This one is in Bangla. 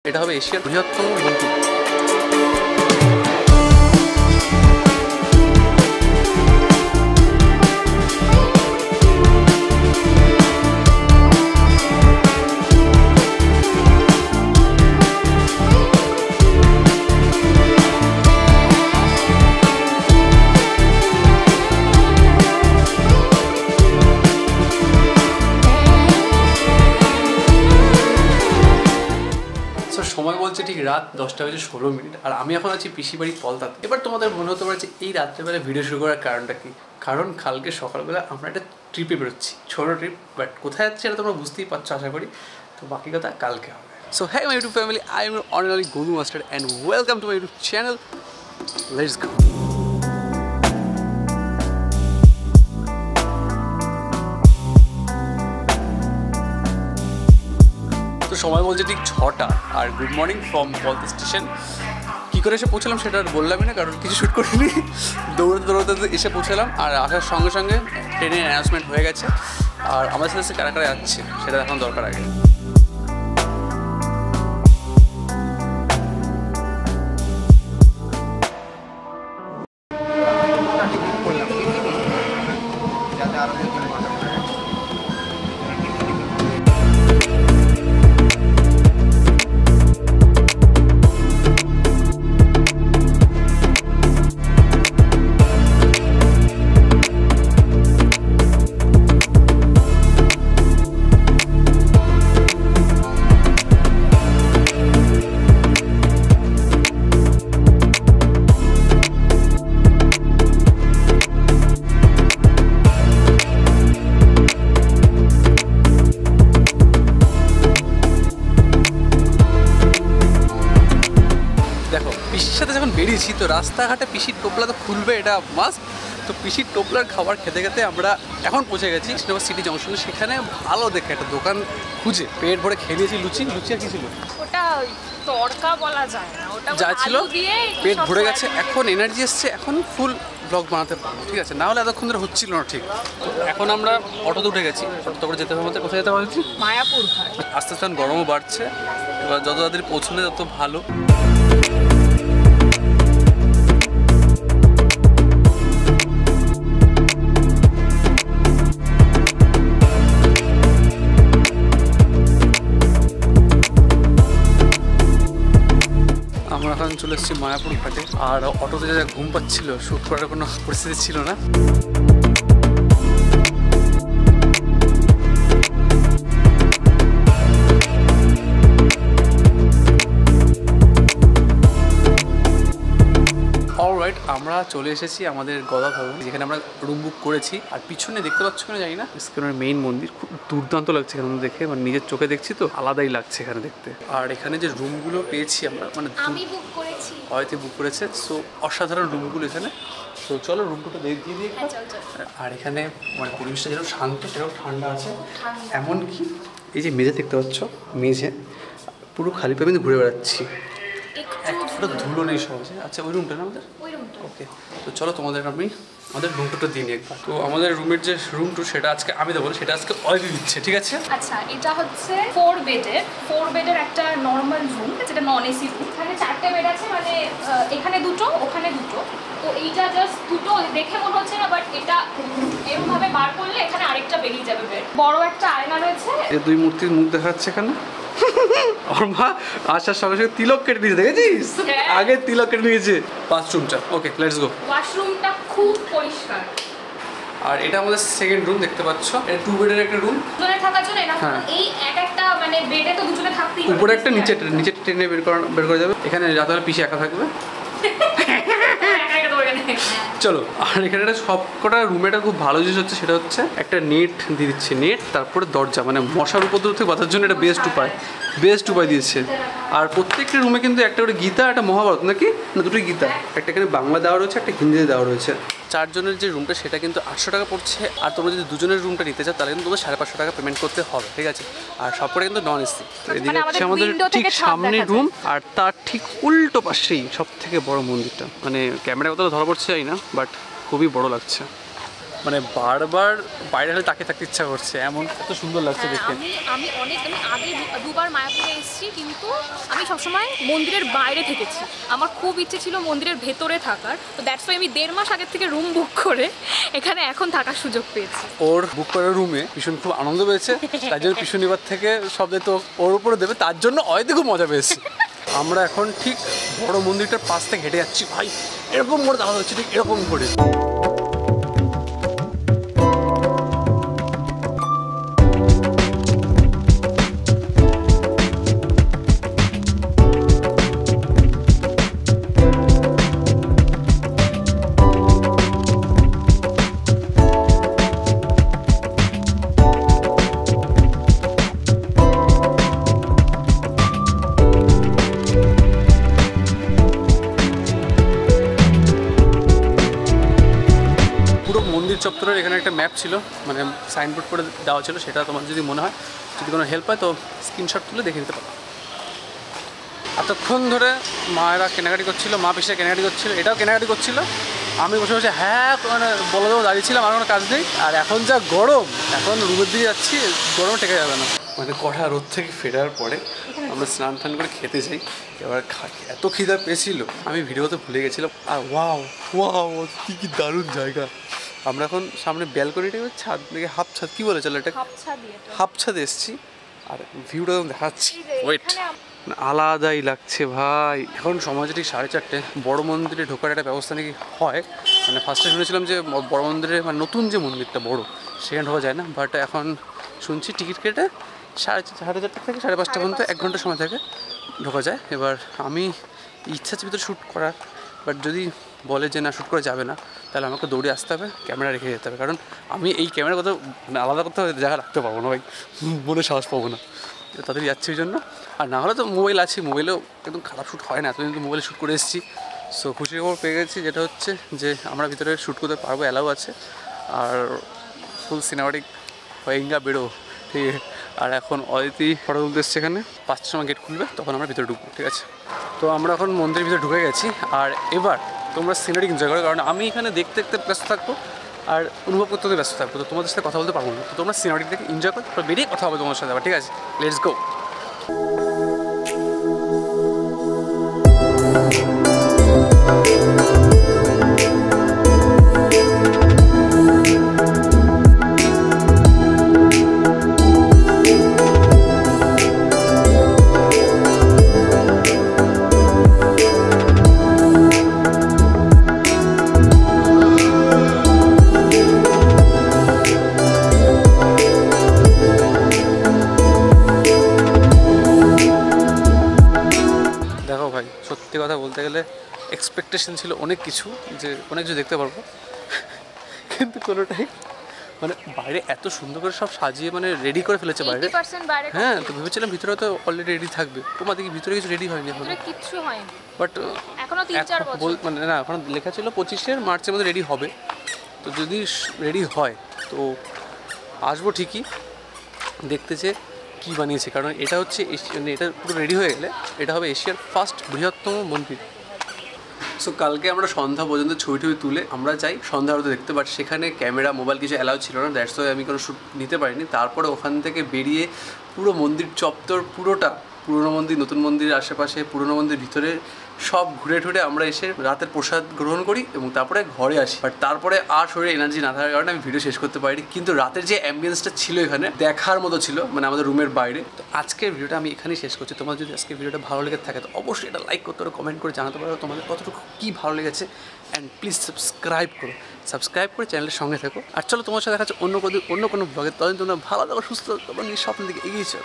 এটা হবে এশিয়ার বৃহত্তম মন্দির। সময় বলছে ঠিক রাত 10:16 আর আমি এখন আছি পিসি বাড়ি পলতাতে। এবার তোমাদের মনে হতে পারে যে এই রাত্রেবেলা ভিডিও শুরু করার কারণটা কি? কারণ কালকে সকালবেলা আমরা একটা ট্রিপে বেরোচ্ছি, ছোটো ট্রিপ, বাট কোথায় যাচ্ছি এটা তোমরা বুঝতেই পারছো আশা করি। তো বাকি কথা কালকে হবে। সো হ্যাঁ my YouTube family, I am only Godu master and welcome to my YouTube channel. Let's go. তো সময় বলছে ঠিক 6টা আর good morning from Palta station. কী করে এসে পৌঁছালাম সেটা আর বললামই না, কারণ কিছু শ্যুট করিনি, দৌড়াতে দৌড়াতে এসে পৌঁছালাম। আর আসার সঙ্গে সঙ্গে ট্রেনের অ্যানাউন্সমেন্ট হয়ে গেছে, আর আমাদের সাথে কারা কারা যাচ্ছে সেটা এখন দরকার আগে। পিসির সাথে যখন বেরিয়েছি তো রাস্তাঘাটে পিসির টোপলা তো খুলবে, এটা মাস্ট। তো পিসির টোপলার খাবার খেতে খেতে আমরা এখন পৌঁছে গেছি সিনেমা সিটি জংশনে। সেখানে ভালো দেখে একটা দোকান খুঁজে পেট ভরে খেয়ে নিয়েছি। লুচি আর কি ছিল ওটা তড়কা বলা যায় না, ওটা যা ছিল পেট ভরে গেছে, এখন এনার্জি এসছে, এখন ফুল ব্লগ বানাতে পারবো, ঠিক আছে? না হলে এতক্ষণ ধরে হচ্ছিল না ঠিক। এখন আমরা অটোতে উঠে গেছি, অটো করে যেতে হবে আমাদের। কোথায় যেতে হবে? মায়াপুর ঘাট। আস্তে আস্তে গরমও বাড়ছে, এবার যত তাড়াতাড়ি পৌঁছলে তত ভালো। আমরা এখন চলে এসেছি মায়াপুর ঘাটে, আর অটোতে যা ঘুম পাচ্ছিল, শ্যুট করার কোনো পরিস্থিতি ছিল না। অলরাইট, আমরা চলে এসেছি আমাদের গদা ভবন, যেখানে আমরা রুম বুক করেছি। আর পিছনে দেখতে পাচ্ছ না জানি না, ইসকনের মেইন মন্দির। খুব দুর্দান্ত লাগছে এখানে দেখে, মানে নিজের চোখে দেখছি তো আলাদাই লাগছে এখানে দেখতে। আর এখানে যে রুমগুলো পেয়েছি আমরা, মানে আমি বুক করেছি, হয়তো বুক করেছে। সো অসাধারণ রুমগুলো এখানে। তো চলো রুমটা দেখিয়ে দিই। আর এখানে মানে পরিবেশটা যেরকম শান্ত সেরকম ঠান্ডা আছে। এমনকি এই যে মেঝে দেখতে পাচ্ছ, মেঝে পুরো খালি পায়ে আমি ঘুরে বেড়াচ্ছি, একটা ধুলো নেই সহজে। আচ্ছা ওই রুমটা না আমাদের? ওকে, তো চলো তোমাদের আমি আমাদের রুম টুরটা দিই একবার। তো আমাদের রুমের যে রুম টুর সেটা আজকে আমি দেবো, সেটা আজকে অয়লি দিচ্ছে, ঠিক আছে? আচ্ছা, এটা হচ্ছে 4 বেডের একটা নর্মাল রুম, যেটা নন এসি রুম। এখানে 4টে বেড আছে, মানে এখানে 2টো, ওখানে 2টো। তো এইটা জাস্ট 2টো দেখে মনে হচ্ছে না, বাট এটা এরকমভাবে বার করলে এখানে আরেকটা বেরিয়ে যাবে বেড। বড় একটা আয়না রয়েছে। এই দুই মূর্তির মুখ দেখা যাচ্ছে এখানে। ওর মা আসার সঙ্গে সঙ্গে তিলক কেটে নিয়েছে, দেখেছিস? আগে তিলক কেটে নিয়েছে। বাথরুমটা ওকে, লেটস গো। ওয়াশরুমটা খুব পরিষ্কার। আর এটা আমাদের সেকেন্ড রুম, দেখতে পাচ্ছ। এটা 2 বেডের একটা রুম, দুজনে থাকার জন্য। এই একটা মানে বেডে তো দুজনে থাকতেই হবে। উপরে একটা নিচে ট্রেনে বের করে যাবে। এখানে রাতে হলে পিসি একা থাকবে। চলো। আর এখানে একটা সবকটা রুমেটা খুব ভালো জিনিস হচ্ছে, সেটা হচ্ছে একটা নেট দিয়ে দিচ্ছে। নেট, তারপরে দরজা, মানে মশার উপদ্রব থেকে বাঁচার জন্য এটা বেস্ট উপায় দিয়েছে। আর প্রত্যেকটা রুমে কিন্তু একটা করে গীতা, একটা মহাভারত, নাকি না দুটোই গীতা। একটা এখানে বাংলা দেওয়া রয়েছে, একটা হিন্দিতে দেওয়া রয়েছে। 4 জনের যে রুমটা সেটা কিন্তু 800 টাকা পড়ছে। আর তোমরা যদি 2 জনের রুমটা নিতে চাও তাহলে কিন্তু তোমাদের 550 টাকা পেমেন্ট করতে হবে, ঠিক আছে? আর সবকটা কিন্তু নন এসি। এদিকে হচ্ছে আমাদের ঠিক সামনের রুম, আর তার ঠিক উল্টো পাশেই সব থেকে বড় মন্দিরটা। মানে ক্যামেরা কতটা ধরা পড়ছে জানি না, বাট খুবই বড় লাগছে। মানে বারবার বাইরে হলে তাকে থাকতে ইচ্ছা করছে, এমন এত সুন্দর লাগছে দেখতে। আমি আগে দুবার মায়াপুরে এসেছি, কিন্তু আমি সবসময় মন্দিরের বাইরে থেকেছি। আমার খুব ইচ্ছে ছিল মন্দিরের ভেতরে থাকার, তো দ্যাটস ওয়াই আমি 1.5 মাস আগের থেকে রুম বুক করে এখানে এখন থাকার সুযোগ পেয়েছি। ওর বুক করার রুমে ভীষণ খুব আনন্দ পেয়েছে, তাই জন্য পিছন এবার থেকে সব দায়িত্ব ওর উপরে দেবে, তার জন্য অয়তে খুব মজা পেয়েছে। আমরা এখন ঠিক বড় মন্দিরটার পাশ থেকে হেঁটে যাচ্ছি ভাই, এরকম করে দাঁড়ানো হচ্ছে ঠিক এরকম করে। মন্দির চত্বরের এখানে একটা ম্যাপ ছিল, মানে সাইনবোর্ড করে দেওয়া ছিল, সেটা তোমার যদি মনে হয়, যদি কোনো হেল্প হয় তো স্ক্রিনশট তুলে দেখে নিতে পারো। এতক্ষণ ধরে মায়েরা কেনাকাটি করছিল, মা পিসে কেনাকাটি করছিল, এটাও কেনাকাটি করছিল, আমি বসে বসে হ্যাঁ মানে বলে দেবো দাঁড়িয়েছিলাম, আর কোনো কাজ নেই। আর এখন যা গরম, এখন রুমের দিকে যাচ্ছি, গরম টেকে যাবে না। মানে কড়া রোদ থেকে ফেরার পরে আমরা স্নান টান করে খেতে যাই। এবার এত খিদা পেয়েছিল আমি ভিডিওতে ভুলে গেছিলাম। আর ওয়াও ওয়াও কি দারুণ জায়গা। আমরা এখন সামনে ব্যালকনিটা ছাদ থেকে হাফ ছাদ, কি বলে চলো এটা, হাফ ছাদে এসছি, আর ভিউটা দেখাচ্ছি। ওয়েট, আলাদাই লাগছে ভাই। এখন সময় ঠিক 4:30। বড় মন্দিরে ঢোকার একটা ব্যবস্থা নাকি হয়, মানে ফার্স্টে শুনেছিলাম যে বড় মন্দিরে মানে নতুন যে মন্দিরটা বড় সেখানে ঢোকা যায় না, বাট এখন শুনছি টিকিট কেটে 4:30 থেকে 5:30 পর্যন্ত 1 ঘন্টা সময় থাকে, ঢোকা যায়। এবার আমি ইচ্ছা আছে ভিতরে শ্যুট করার, বাট যদি বলে যে না শ্যুট করা যাবে না, তাহলে আমাকে দৌড়ে আসতে হবে, ক্যামেরা রেখে যেতে হবে, কারণ আমি এই ক্যামেরার কথা মানে আলাদা করতে হবে জায়গা রাখতে পারবো না ভাই, মনে সাহস পাবো না, তাড়াতাড়ি যাচ্ছি ওই জন্য। আর না হলে তো মোবাইল আছে, মোবাইলেও একদম খারাপ শ্যুট হয় না, এতদিন তো মোবাইলে শ্যুট করে এসেছি। সো খুশির খবর পেয়ে গেছি, যেটা হচ্ছে যে আমরা ভিতরে শ্যুট করতে পারবো, অ্যালাউ আছে, আর ফুল সিনেমাটিক হয়েঙ্গা বেরো, ঠিক আছে। আর এখন অদিতি ফটো তুলতে এসছে এখানে, 5টার সময় গেট খুলবে, তখন আমরা ভিতরে ঢুকবো, ঠিক আছে। তো আমরা এখন মন্দিরের ভিতরে ঢুকে গেছি, আর এবার তোমরা সিনারিক এনজয় করো, কারণ আমি এখানে দেখতে দেখতে ব্যস্ত থাকবো আর অনুভব করতে ব্যস্ত থাকবো, তো তোমাদের সাথে কথা বলতে পারবো না। তো তোমরা সিনারিক দেখে এনজয় করো, বেরিয়ে কথা হবে তোমার সাথে আবার, ঠিক আছে। Let's go. সত্যি কথা বলতে গেলে এক্সপেকটেশন ছিল অনেক কিছু, যে অনেক কিছু দেখতে পারবো, কিন্তু কোনোটাই মানে বাইরে এত সুন্দর করে সব সাজিয়ে মানে রেডি করে ফেলেছে বাইরে। হ্যাঁ, তো ভেবেছিলাম ভিতরে তো অলরেডি রেডি থাকবে, তোমার দিকে ভিতরে কিছু রেডি হয়নি এখন, কিছু হয়নি, বাট এখনো 3-4 বছর মানে না, এখন লেখা ছিল 25 মার্চের মধ্যে রেডি হবে। তো যদি রেডি হয় তো আসবো ঠিকই দেখতে, যে কী বানিয়েছে, কারণ এটা হচ্ছে মানে এটা পুরো রেডি হয়ে গেলে এটা হবে এশিয়ার ফার্স্ট বৃহত্তম মন্দির। সো কালকে আমরা সন্ধ্যা পর্যন্ত ছবি তুলে আমরা যাই সন্ধ্যা আরতি দেখতে, বাট সেখানে ক্যামেরা মোবাইল কিছু অ্যালাউ ছিল না, দ্যাটস ওয়াই আমি কোনো শ্যুট নিতে পারিনি। তারপরে ওখান থেকে বেরিয়ে পুরো মন্দির চত্বর পুরোটা, পুরনো মন্দির নতুন মন্দিরের আশেপাশে, পুরনো মন্দির ভিতরে সব ঘুরে ঠুরে আমরা এসে রাতের প্রসাদ গ্রহণ করি এবং তারপরে ঘরে আসি। বাট তারপরে আর শরীরে এনার্জি না থাকার কারণে আমি ভিডিও শেষ করতে পারিনি, কিন্তু রাতের যে অ্যাম্বিয়েন্সটা ছিল এখানে দেখার মতো ছিল, মানে আমাদের রুমের বাইরে। তো আজকের ভিডিওটা আমি এখানেই শেষ করছি। তোমার যদি আজকের ভিডিওটা ভালো লেগে থাকে তো অবশ্যই এটা লাইক করতে পারো, কমেন্ট করে জানাতে পারো তোমাদের কতটুকু কী ভালো লেগেছে, অ্যান্ড প্লিজ সাবস্ক্রাইব করো, সাবস্ক্রাইব করে চ্যানেলের সঙ্গে থেকো। আর চলো তোমার সাথে দেখা যাচ্ছে অন্য কোনো ব্লগে, তখন তোমরা ভালো থাকো, সুস্থ, তোমার স্বপ্নের দিকে এগিয়ে চলো।